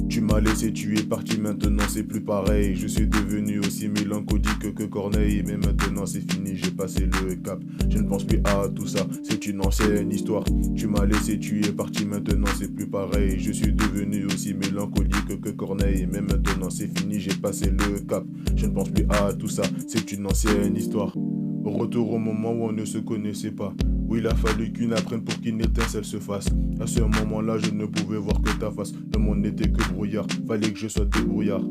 Tu m'as laissé, tu es parti, maintenant c'est plus pareil. Je suis devenu aussi mélancolique que Corneille. Mais maintenant c'est fini, j'ai passé le cap. Je ne pense plus à tout ça, c'est une ancienne histoire. Tu m'as laissé, tu es parti, maintenant c'est plus pareil. Je suis devenu aussi mélancolique que Corneille. Mais maintenant c'est fini, j'ai passé le cap. Je ne pense plus à tout ça, c'est une ancienne histoire. Retour au moment où on ne se connaissait pas, où il a fallu qu'une apprenne pour qu'une étincelle se fasse. À ce moment-là, je ne pouvais voir que ta face. Le monde n'était que brouillard, fallait que je sois débrouillard.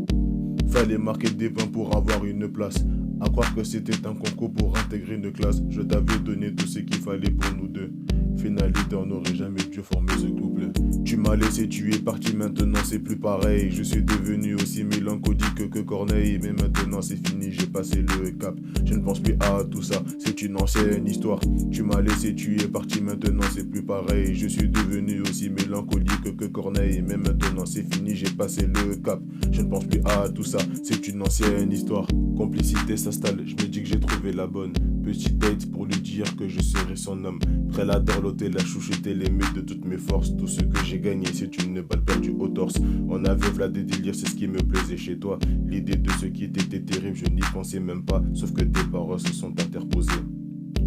Fallait marquer des points pour avoir une place. À croire que c'était un concours pour intégrer une classe. Je t'avais donné tout ce qu'il fallait pour nous deux. Finalité, on n'aurait jamais dû former ce couple. Tu m'as laissé, tu es parti, maintenant c'est plus pareil. Je suis devenu aussi mélancolique que Corneille. Mais maintenant c'est fini, j'ai passé le cap. Je ne pense plus à tout ça, c'est une ancienne histoire. Tu m'as laissé, tu es parti, maintenant c'est plus pareil. Je suis devenu aussi mélancolique que Corneille. Mais maintenant c'est fini, j'ai passé le cap. Je ne pense plus à tout ça, c'est une ancienne histoire. Complicité s'installe, je me dis que j'ai trouvé la bonne. Petite date pour lui dire que je serai son homme. Prêt à dorloter, la chouchouter, l'aimer de toutes mes forces. Tout ce que j'ai gagné, c'est une balle perdue au torse. On avait v'là des délires, c'est ce qui me plaisait chez toi. L'idée de ce qui était terrible, je n'y pensais même pas. Sauf que tes paroles se sont interposées.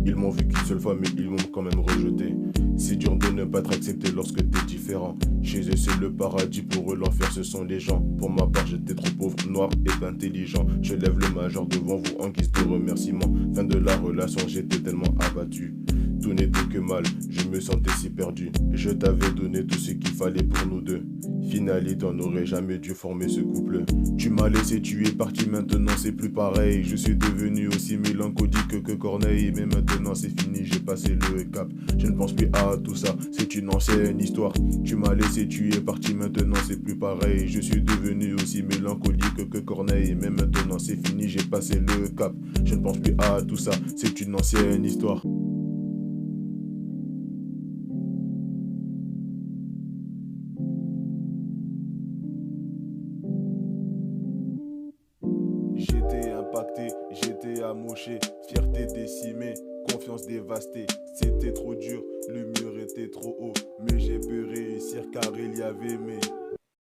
Ils m'ont vu qu'une seule fois, mais ils m'ont quand même rejeté. C'est dur de ne pas être accepté lorsque t'es différent. Chez eux c'est le paradis, pour eux l'enfer ce sont les gens. Pour ma part j'étais trop pauvre, noir et pas intelligent. Je lève le major devant vous en guise de remerciement. Fin de la relation, j'étais tellement abattu. Tout n'était que mal, je me sentais si perdu. Je t'avais donné tout ce qu'il fallait pour nous deux. Finalité, on n'aurait jamais dû former ce couple. Tu m'as laissé, tu es parti, maintenant c'est plus pareil. Je suis devenu aussi mélancolique que Corneille. Mais maintenant c'est fini, j'ai passé le cap. Je ne pense plus à tout ça, c'est une ancienne histoire. Tu m'as laissé, tu es parti, maintenant c'est plus pareil. Je suis devenu aussi mélancolique que Corneille. Mais maintenant c'est fini, j'ai passé le cap. Je ne pense plus à tout ça, c'est une ancienne histoire. J'étais impacté, j'étais amoché, fierté décimée, confiance dévastée. C'était trop dur, le mur était trop haut, mais j'ai pu réussir car il y avait mes